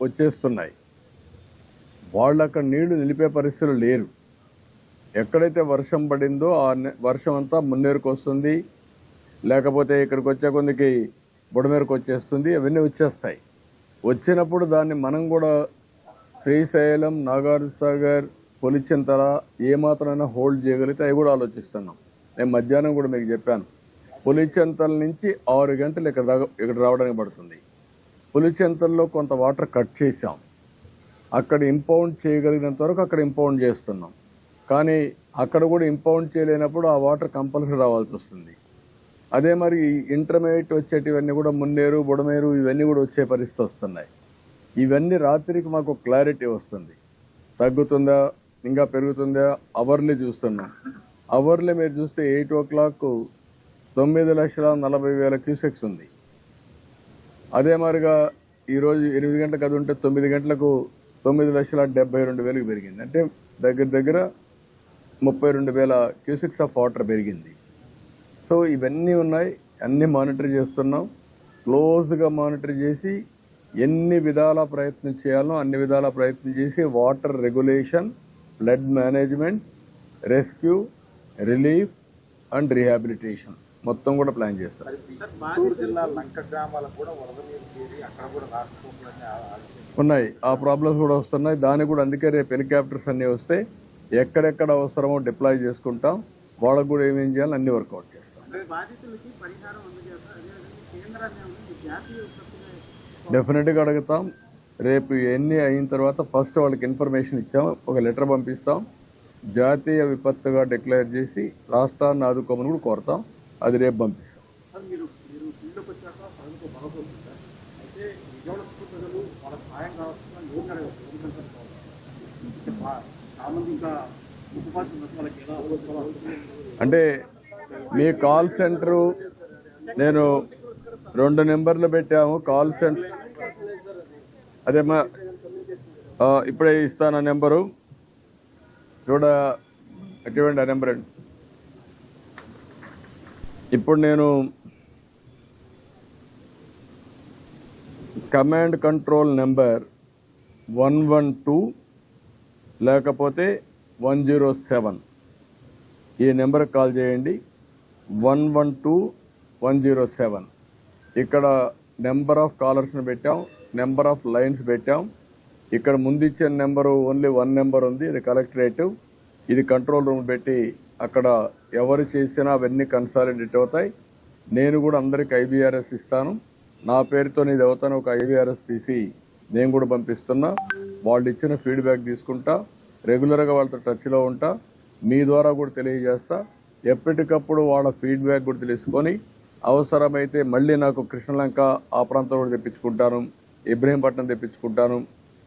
వచ్చేస్తున్నాయి. వాళ్ళు అక్కడ నీళ్లు నిలిపే పరిస్థితులు లేరు. ఎక్కడైతే వర్షం పడిందో ఆ వర్షం అంతా మున్నేరుకు వస్తుంది, లేకపోతే ఇక్కడికి వచ్చే కొందికి బుడమేరకు వచ్చేస్తుంది. అవన్నీ వచ్చేస్తాయి. వచ్చినప్పుడు దాన్ని మనం కూడా శ్రీశైలం, నాగార్జునసాగర్, పులిచింతల ఏమాత్రమైనా హోల్డ్ చేయగలిగితే అవి కూడా ఆలోచిస్తున్నాం. నేను మధ్యాహ్నం కూడా మీకు చెప్పాను, పులిచింతల నుంచి 6 గంటలు ఇక్కడ రావడానికి పడుతుంది. పులిచింతల్లో కొంత వాటర్ కట్ చేశాం. అక్కడ ఇంపౌండ్ చేయగలిగినంత వరకు అక్కడ ఇంపౌండ్ చేస్తున్నాం. కానీ అక్కడ కూడా ఇంపౌండ్ చేయలేనప్పుడు ఆ వాటర్ కంపల్సరీ రావాల్సి వస్తుంది. అదే మరి ఇంటర్మీడియట్ వచ్చేటివన్నీ కూడా మున్నేరు, బుడమేరు ఇవన్నీ కూడా వచ్చే పరిస్థితి వస్తున్నాయి. ఇవన్నీ రాత్రికి మాకు క్లారిటీ వస్తుంది. తగ్గుతుందా, ఇంకా పెరుగుతుందా, అవర్లీ చూస్తున్నాం. అవర్లీ మీరు చూస్తే 8 o'clock 9,40,000 క్యూసెక్స్ ఉంది. అదే మరిగా ఈరోజు 8 గంటలకు అది ఉంటే 9 గంటలకు 9,72,000 పెరిగింది. అంటే దగ్గర దగ్గర 32,000 క్యూసెక్స్ ఆఫ్ వాటర్ పెరిగింది. సో ఇవన్నీ ఉన్నాయి, అన్ని మానిటర్ చేస్తున్నాం. క్లోజ్గా మానిటర్ చేసి ఎన్ని విధాల ప్రయత్నం చేయాలో అన్ని విధాల ప్రయత్నం చేసి water regulation, flood management, rescue, relief and rehabilitation మొత్తం కూడా ప్లాన్ చేస్తాం. ఉన్నాయి, ఆ ప్రాబ్లమ్స్ కూడా వస్తున్నాయి. దానికి కూడా అందుకే రేపు హెలికాప్టర్స్ అన్ని వస్తే ఎక్కడెక్కడ అవసరమో డిప్లాయ్ చేసుకుంటాం. వాళ్ళకు కూడా ఏమేం చేయాలో అన్ని వర్కౌట్ చేస్తాం. డెఫినెట్గా అడుగుతాం. రేపు ఎన్ని అయిన తర్వాత ఫస్ట్ వాళ్ళకి ఇన్ఫర్మేషన్ ఇచ్చాం, ఒక లెటర్ పంపిస్తాం. జాతీయ విపత్తుగా డిక్లేర్ చేసి రాష్ట్రాన్ని ఆదుకోమని కూడా కోరుతాం. అది రేపు పంపిస్తాం. అంటే మీ కాల్ సెంటర్ నేను 2 నెంబర్లు పెట్టాము కాల్ సెంటర్. అదేమా ఇప్పుడే ఇస్తాను ఆ నెంబరు. చూడ అటువంటి ఆ నెంబర్ అండి. ఇప్పుడు నేను కమాండ్ కంట్రోల్ నెంబర్ 112 లేకపోతే 107 ఈ నెంబర్కి కాల్ చేయండి. 112-107 ఇక్కడ నెంబర్ ఆఫ్ కాలర్స్ని పెట్టాం, నెంబర్ ఆఫ్ లైన్స్ పెట్టాం. ఇక్కడ ముందు ఇచ్చిన నెంబరు ఓన్లీ 1 నెంబర్ ఉంది, ఇది కలెక్టరేటివ్. ఇది కంట్రోల్ రూమ్ పెట్టి అక్కడ ఎవరు చేసినా అవన్నీ కన్సాలిడేట్ అవుతాయి. నేను కూడా అందరికి IVRS ఇస్తాను. నా పేరుతో నీది అవుతాను ఒక IVRS తీసి నేను కూడా పంపిస్తున్నా. వాళ్ళు ఇచ్చిన ఫీడ్బ్యాక్ తీసుకుంటా, రెగ్యులర్గా వాళ్ళతో టచ్లో ఉంటా, మీ ద్వారా కూడా తెలియజేస్తా. ఎప్పటికప్పుడు వాళ్ళ ఫీడ్బ్యాక్ కూడా తెలుసుకొని అవసరమైతే మళ్ళీ నాకు కృష్ణలంక ఆ ప్రాంతం కూడా తెప్పించుకుంటాను, ఇబ్రహీంపట్నం తెప్పించుకుంటాను.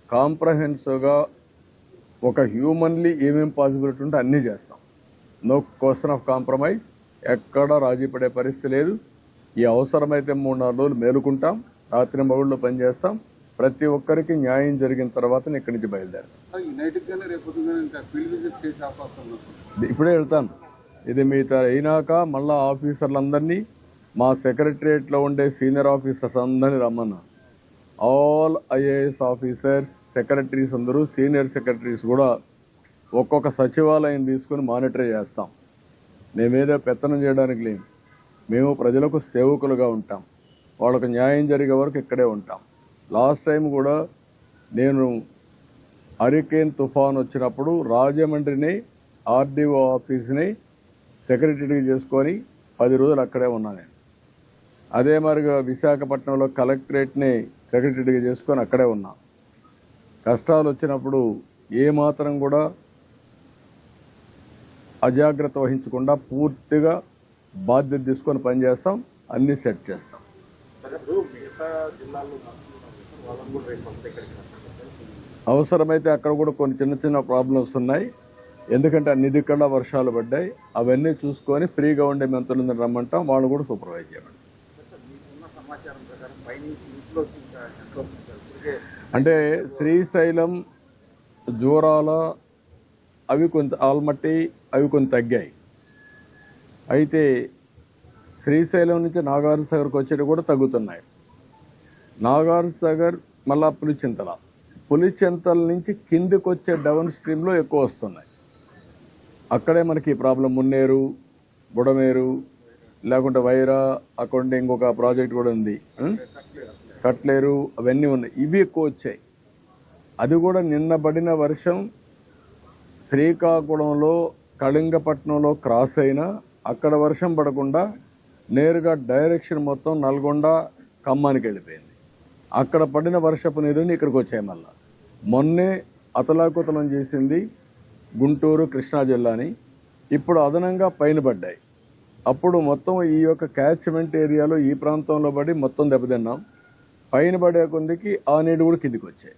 కాంప్రహెన్సివ్గా ఒక హ్యూమన్లీ ఏమేం పాసిబిలిటీ ఉంటే అన్నీ చేస్తాం. నో క్వశ్చన్ ఆఫ్ కాంప్రమైజ్, ఎక్కడ రాజీ పడే పరిస్థితి లేదు. ఈ అవసరమైతే 3-4 రోజులు మేలుకుంటాం, రాత్రి మగుళ్ళు పనిచేస్తాం. ప్రతి ఒక్కరికి న్యాయం జరిగిన తర్వాత ఇక్కడి నుంచి బయలుదేరాం. ఇప్పుడే వెళ్తాను. ఇది మీతో అయినాక మళ్ళా ఆఫీసర్లందరినీ, మా సెక్రటరియట్లో ఉండే సీనియర్ ఆఫీసర్స్ అందరినీ రమ్మన్నా. ఆల్ IAS ఆఫీసర్స్, సెక్రటరీస్ అందరూ, సీనియర్ సెక్రటరీస్ కూడా ఒక్కొక్క సచివాలయం తీసుకుని మానిటర్ చేస్తాం. మేమేదో పెత్తనం చేయడానికి లేము. మేము ప్రజలకు సేవకులుగా ఉంటాం. వాళ్ళకు న్యాయం జరిగే వరకు ఇక్కడే ఉంటాం. లాస్ట్ టైం కూడా నేను హరికేన్ తుఫాన్ వచ్చినప్పుడు రాజమండ్రిని RDO ఆఫీస్ని సెక్రటరీ చేసుకొని 10 రోజులు అక్కడే ఉన్నా నేను. అదే మరిగా విశాఖపట్నంలో కలెక్టరేట్ని సెక్రటరీగా చేసుకొని అక్కడే ఉన్నా. కష్టాలు వచ్చినప్పుడు ఏమాత్రం కూడా అజాగ్రత్త వహించకుండా పూర్తిగా బాధ్యత తీసుకొని పనిచేస్తాం, అన్ని సెట్ చేస్తాం. అవసరమైతే అక్కడ కూడా కొన్ని చిన్న చిన్న ప్రాబ్లమ్స్ ఉన్నాయి. ఎందుకంటే అన్ని దిక్కడా వర్షాలు పడ్డాయి. అవన్నీ చూసుకొని ఫ్రీగా ఉండే మంత్రులను రమ్మంటాం, వాళ్ళు కూడా సూపర్వైజ్ చేయమంటాం. అంటే శ్రీశైలం, జూరాల అవి కొంత ఆల్మట్టి అవి కొంత తగ్గాయి. అయితే శ్రీశైలం నుంచి నాగార్జునసాగర్కి వచ్చేవి కూడా తగ్గుతున్నాయి. నాగార్జునసాగర్ మళ్ళా పులిచింతల నుంచి కిందికి వచ్చే డౌన్ స్ట్రీమ్లో ఎక్కువ వస్తున్నాయి. అక్కడే మనకి ప్రాబ్లం. మున్నేరు, బుడమేరు, లేకుంటే వైరా, అక్కడ ఇంకొక ప్రాజెక్ట్ కూడా ఉంది, కట్లేరు, అవన్నీ ఉన్నాయి. ఇవి ఎక్కువ వచ్చాయి. అది కూడా నిన్న పడిన వర్షం శ్రీకాకుళంలో, కళింగపట్నంలో క్రాస్ అయినా అక్కడ వర్షం పడకుండా నేరుగా డైరెక్షన్ మొత్తం నల్గొండ, ఖమ్మానికి వెళ్ళిపోయింది. అక్కడ పడిన వర్షపు నీరుని ఇక్కడికి వచ్చాయి. మళ్ళా మొన్నే అతలాకుతలం చేసింది గుంటూరు, కృష్ణా జిల్లాని. ఇప్పుడు అదనంగా పైన పడ్డాయి. అప్పుడు మొత్తం ఈ యొక్క క్యాచ్మెంట్ ఏరియాలో ఈ ప్రాంతంలో పడి మొత్తం దెబ్బతిన్నాం. పైన పడే కొందికి ఆ నీరు కూడా కిందికి వచ్చాయి.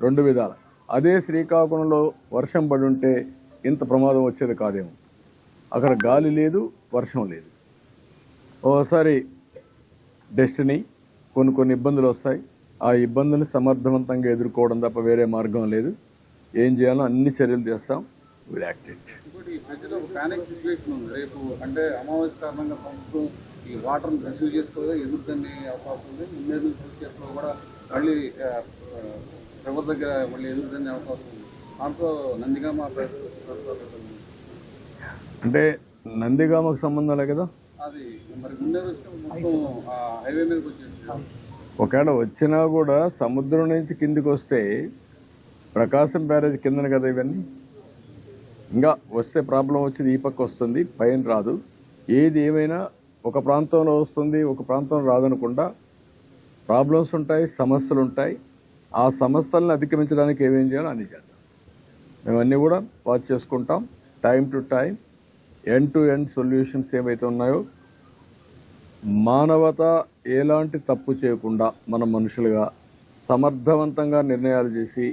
రెండు విధాలు. అదే శ్రీకాకుళంలో వర్షం పడి ఉంటే ఇంత ప్రమాదం వచ్చేది కాదేమో. అక్కడ గాలి లేదు, వర్షం లేదు. ఓసారి డెస్టినీ, కొన్ని ఇబ్బందులు వస్తాయి. ఆ ఇబ్బందులు సమర్థవంతంగా ఎదుర్కోవడం తప్ప వేరే మార్గం లేదు. ఏం చేయాలో అన్ని చర్యలు చేస్తాం. Will act it. ఇంకోటి ఈ ప్రజలు ఒక ప్యానిక్ సిచ్యువేషన్ ఉంది. రేపు అంటే అమావాస్య కారణంగా ప్రభుత్వం ఈ వాటర్ని రిసీవ్ చేసుకోగా ఎదుర్కొనే అవకాశం ఉంది. మున్నేరు కేసులో కూడా మళ్ళీ ప్రభుత్వ దగ్గర మళ్ళీ ఎదుర్కొనే అవకాశం ఉంది. దాంతో నందిగామ అంటే నందిగామకు సంబంధం లే కదా. అది మరి మున్నేరు వస్తే మొత్తం హైవే మీదకి వచ్చేసి ఒకవేళ వచ్చినా కూడా సముద్రం నుంచి కిందికి వస్తే ప్రకాశం బ్యారేజ్ కిందన కదా ఇవన్నీ. ఇంకా వస్తే ప్రాబ్లం వచ్చేది ఈ పక్క వస్తుంది, పైన రాదు. ఏది ఏమైనా ఒక ప్రాంతంలో వస్తుంది, ఒక ప్రాంతంలో రాదనకుండా ప్రాబ్లమ్స్ ఉంటాయి, సమస్యలు ఉంటాయి. ఆ సమస్యలను అధిగమించడానికి ఏమేం చేయాలో అన్ని చేద్దాం. మేమన్నీ కూడా వాచ్ చేసుకుంటాం. Time to time end to end solutions ఏవైతే ఉన్నాయో మానవత ఎలాంటి తప్పు చేయకుండా మన మనుషులుగా సమర్థవంతంగా నిర్ణయాలు చేసి